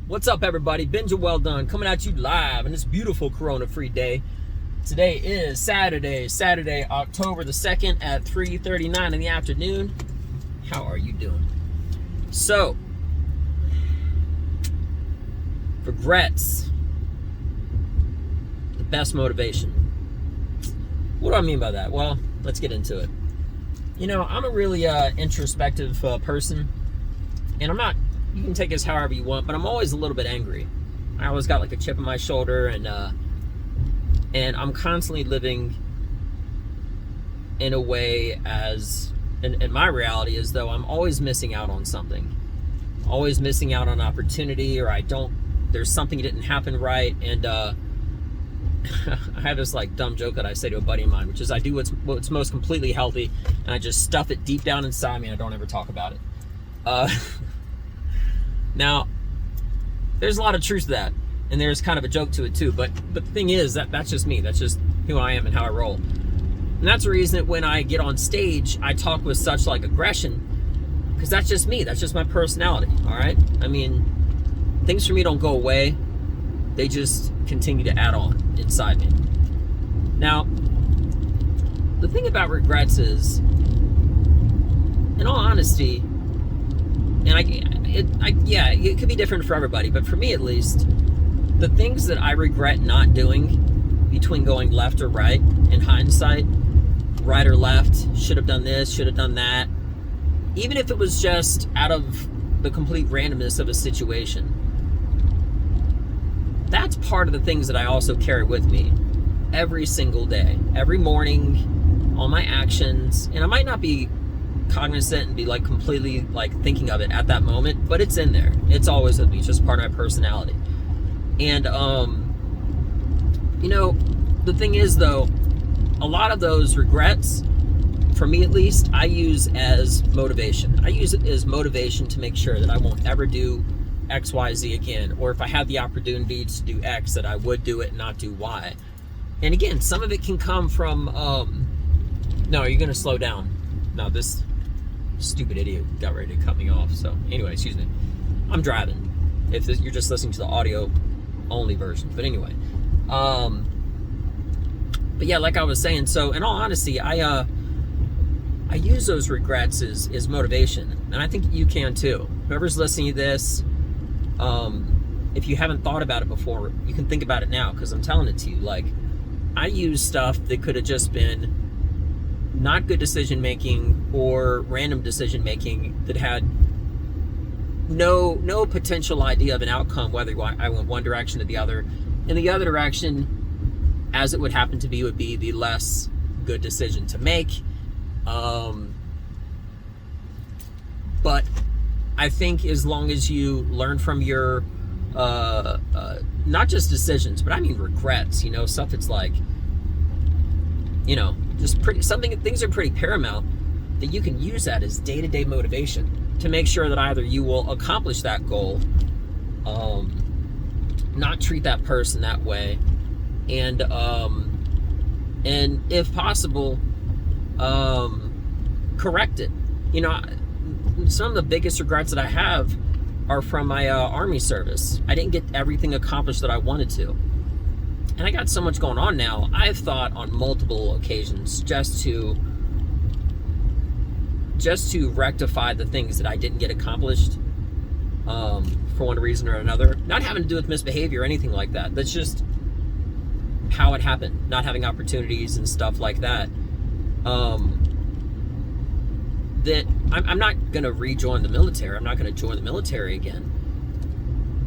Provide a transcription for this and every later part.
What's up, everybody? Benja Welldone coming at you live on this beautiful corona-free day. Today is Saturday, October the 2nd at 3:39 in the afternoon. How are you doing? So, regrets, the best motivation. What do I mean by that? Well, let's get into it. You know, I'm a really introspective person, and I'm not, you can take this however you want, but I'm always a little bit angry. I always got like a chip on my shoulder, and I'm constantly living in a way as, in my reality, as though I'm always missing out on something. Always missing out on opportunity, or there's something that didn't happen right, and I have this like dumb joke that I say to a buddy of mine, which is I do what's most completely healthy, and I just stuff it deep down inside me and I don't ever talk about it. Now, there's a lot of truth to that, and there's kind of a joke to it too, but the thing is that's just me. That's just who I am and how I roll. And that's the reason that when I get on stage, I talk with such like aggression, because that's just me. That's just my personality, all right? I mean, things for me don't go away. They just continue to add on inside me. Now, the thing about regrets is, in all honesty, and it could be different for everybody, but for me at least, the things that I regret not doing, between going left or right, in hindsight, right or left, should have done this, should have done that, even if it was just out of the complete randomness of a situation, that's part of the things that I also carry with me every single day, every morning, all my actions. And I might not be cognizant and be like completely like thinking of it at that moment, but it's in there. It's always with me. It's just part of my personality. And you know, the thing is though, a lot of those regrets, for me at least, I use as motivation. I use it as motivation to make sure that I won't ever do X, Y, Z again, or if I had the opportunity to do X, that I would do it and not do Y. And again, some of it can come from no, you're gonna slow down. No, this stupid idiot got ready to cut me off. So anyway, excuse me, I'm driving if you're just listening to the audio only version. But anyway, but yeah, like I was saying, so in all honesty, I use those regrets as motivation, and I think you can too. Whoever's listening to this, if you haven't thought about it before, you can think about it now, because I'm telling it to you. Like, I use stuff that could have just been not good decision making or random decision making that had no potential idea of an outcome, whether I went one direction or the other. And the other direction, as it would happen to be, would be the less good decision to make. But I think as long as you learn from your not just decisions, but I mean regrets, you know, stuff that's like, you know, just things are pretty paramount, that you can use that as day-to-day motivation to make sure that either you will accomplish that goal, not treat that person that way, and if possible, correct it. You know, some of the biggest regrets that I have are from my Army service. I didn't get everything accomplished that I wanted to. And I got so much going on now. I've thought on multiple occasions just to rectify the things that I didn't get accomplished, for one reason or another. Not having to do with misbehavior or anything like that. That's just how it happened. Not having opportunities and stuff like that. That I'm not going to rejoin the military. I'm not going to join the military again.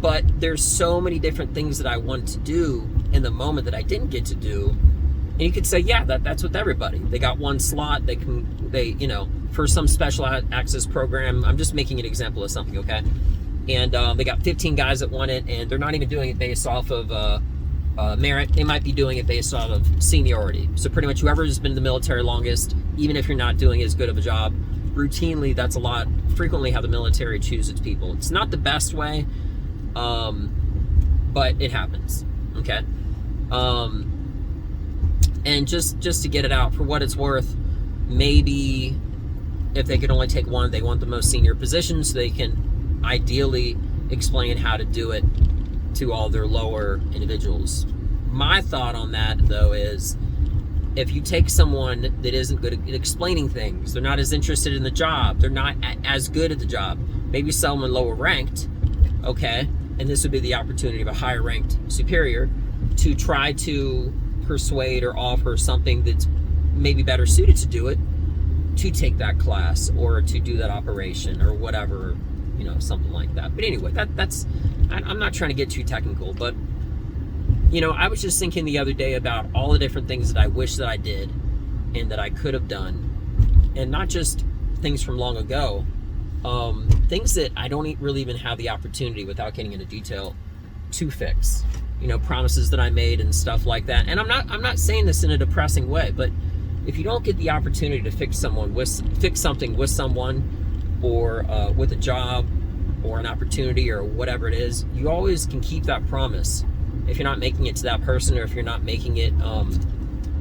But there's so many different things that I want to do in the moment that I didn't get to do. And you could say, yeah, that's with everybody. They got one slot. They you know, for some special access program. I'm just making an example of something, okay? And they got 15 guys that want it, and they're not even doing it based off of merit. They might be doing it based off of seniority. So pretty much whoever's been in the military longest, even if you're not doing as good of a job, routinely, that's frequently how the military chooses its people. It's not the best way, but it happens, okay? And just to get it out, for what it's worth, maybe if they could only take one, they want the most senior position, so they can ideally explain how to do it to all their lower individuals. My thought on that, though, is if you take someone that isn't good at explaining things, they're not as interested in the job, they're not as good at the job, maybe someone lower ranked, okay, and this would be the opportunity of a higher ranked superior to try to persuade or offer something that's maybe better suited to do it, to take that class or to do that operation or whatever, you know, something like that. But anyway, that's I'm not trying to get too technical, but you know, I was just thinking the other day about all the different things that I wish that I did and that I could have done, and not just things from long ago, things that I don't really even have the opportunity, without getting into detail, to fix. You know, promises that I made and stuff like that. And I'm not saying this in a depressing way, but if you don't get the opportunity to fix something with someone, or with a job or an opportunity or whatever it is, you always can keep that promise. If you're not making it to that person, or if you're not making it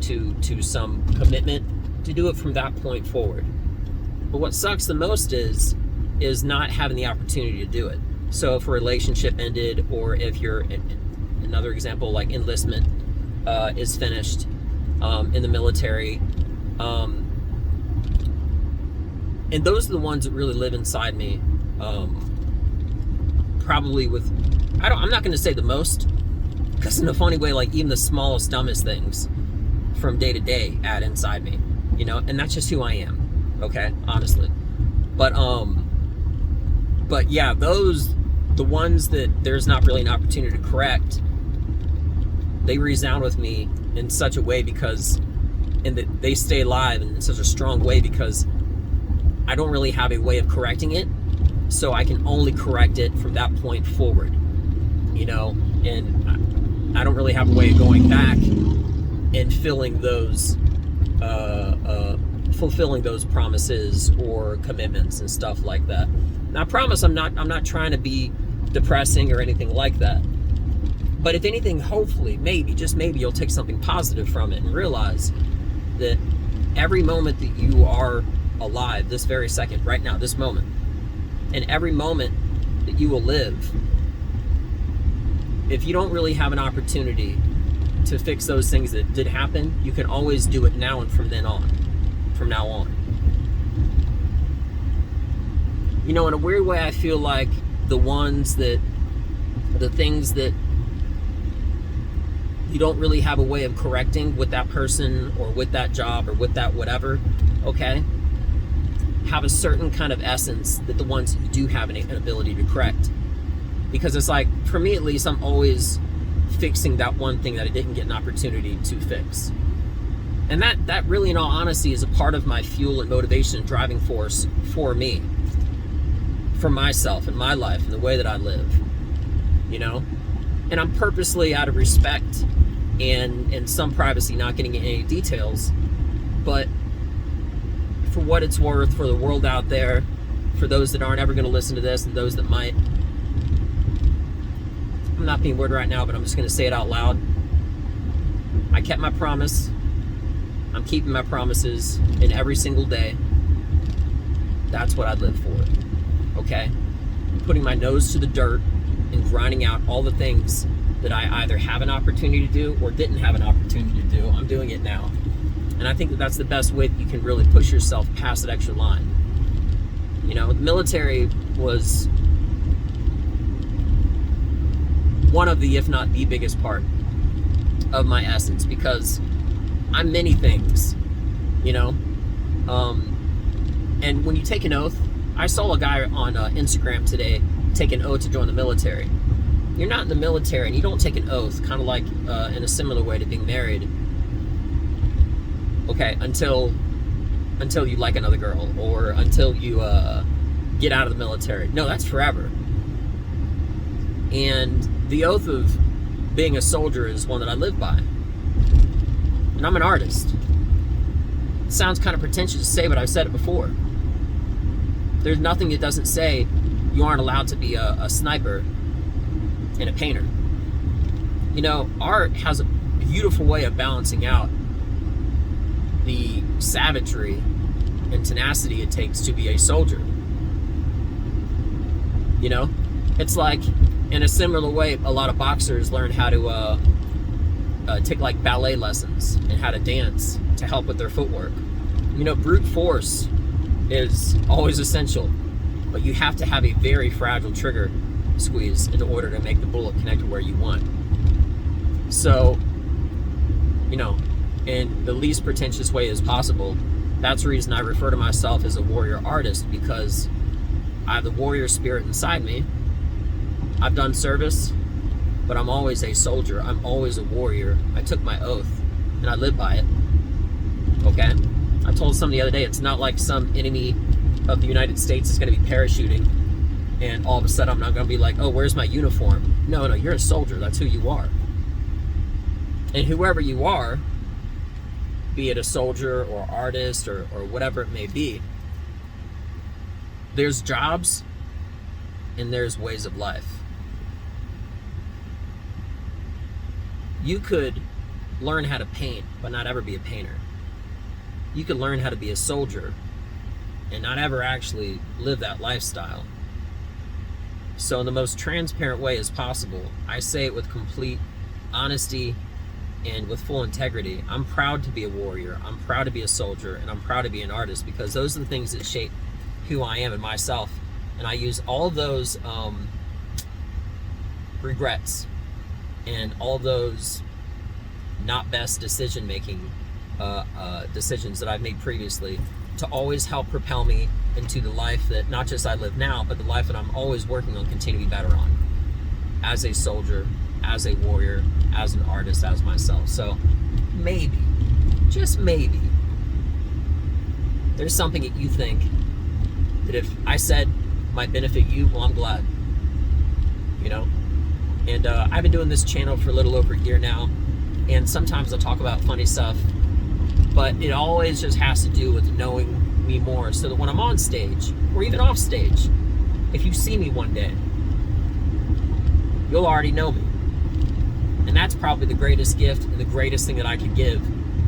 to some commitment, to do it from that point forward. But what sucks the most is not having the opportunity to do it. So if a relationship ended, or if you're, another example, like enlistment is finished in the military, and those are the ones that really live inside me, probably with, I'm not going to say the most, because in a funny way, like even the smallest, dumbest things from day to day add inside me, you know, and that's just who I am, okay, honestly. But yeah, the ones that there's not really an opportunity to correct, they resound with me in such a way and that they stay alive in such a strong way, because I don't really have a way of correcting it, so I can only correct it from that point forward, you know, and I don't really have a way of going back and fulfilling those promises or commitments and stuff like that. Now, I promise I'm not trying to be depressing or anything like that. But if anything, hopefully, maybe, just maybe, you'll take something positive from it and realize that every moment that you are alive, this very second, right now, this moment, and every moment that you will live, if you don't really have an opportunity to fix those things that did happen, you can always do it now and from now on. You know, in a weird way, I feel like the things that you don't really have a way of correcting with that person or with that job or with that whatever, okay, have a certain kind of essence that the ones that you do have an ability to correct. Because it's like, for me at least, I'm always fixing that one thing that I didn't get an opportunity to fix. And that really, in all honesty, is a part of my fuel and motivation and driving force for me, for myself and my life and the way that I live, you know? And I'm purposely, out of respect and some privacy, not getting into any details, but for what it's worth, for the world out there, for those that aren't ever going to listen to this and those that might, I'm not being weird right now, but I'm just going to say it out loud. I kept my promise. I'm keeping my promises in every single day. That's what I live for, okay? Putting my nose to the dirt and grinding out all the things that I either have an opportunity to do or didn't have an opportunity to do. I'm doing it now. And I think that that's the best way that you can really push yourself past that extra line. You know, the military was one of the, if not the biggest part of my essence, because I'm many things, you know? And when you take an oath, I saw a guy on Instagram today take an oath to join the military. You're not in the military and you don't take an oath, kind of like in a similar way to being married, okay, until you like another girl, or until you get out of the military. No, that's forever. And the oath of being a soldier is one that I live by. And I'm an artist. It sounds kind of pretentious to say, but I've said it before. There's nothing that doesn't say you aren't allowed to be a sniper and a painter. You know, art has a beautiful way of balancing out the savagery and tenacity it takes to be a soldier. You know? It's like, in a similar way, a lot of boxers learn how to take like ballet lessons and how to dance to help with their footwork. You know, brute force is always essential, but you have to have a very fragile trigger squeeze in order to make the bullet connect to where you want. So, you know, in the least pretentious way as possible, that's the reason I refer to myself as a warrior artist, because I have the warrior spirit inside me. I've done service, but I'm always a soldier. I'm always a warrior. I took my oath, and I live by it. Okay? I told somebody the other day, it's not like some enemy of the United States is going to be parachuting, and all of a sudden I'm not going to be like, oh, where's my uniform? No, you're a soldier. That's who you are. And whoever you are, be it a soldier or artist or whatever it may be, there's jobs and there's ways of life. You could learn how to paint, but not ever be a painter. You could learn how to be a soldier and not ever actually live that lifestyle. So in the most transparent way as possible, I say it with complete honesty and with full integrity. I'm proud to be a warrior, I'm proud to be a soldier, and I'm proud to be an artist, because those are the things that shape who I am and myself. And I use all those regrets and all those not best decision-making decisions that I've made previously to always help propel me into the life that not just I live now, but the life that I'm always working on continuing to be better on, as a soldier, as a warrior, as an artist, as myself. So maybe, just maybe, there's something that you think that if I said might benefit you, well, I'm glad, you know? And I've been doing this channel for a little over a year now, and sometimes I'll talk about funny stuff, but it always just has to do with knowing me more, so that when I'm on stage, or even off stage, if you see me one day, you'll already know me. And that's probably the greatest gift and the greatest thing that I could give,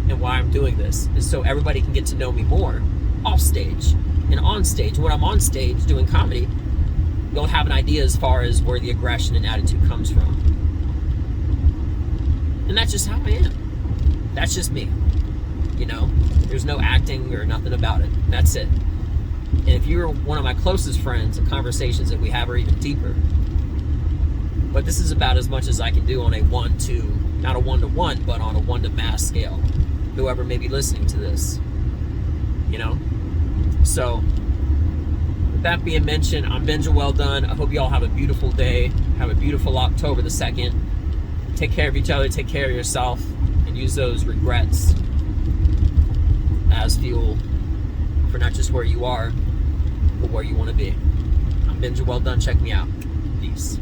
and why I'm doing this, is so everybody can get to know me more off stage and on stage. When I'm on stage doing comedy, you'll have an idea as far as where the aggression and attitude comes from. And that's just how I am. That's just me. You know, there's no acting or nothing about it. That's it. And if you're one of my closest friends, the conversations that we have are even deeper. But this is about as much as I can do on a not a one-to-one, but on a one-to-mass scale. Whoever may be listening to this, you know? So, with that being mentioned, I'm Benja Welldone. I hope you all have a beautiful day. Have a beautiful October the 2nd. Take care of each other, take care of yourself, and use those regrets as fuel for not just where you are, but where you want to be. I'm Benja Welldone. Check me out. Peace.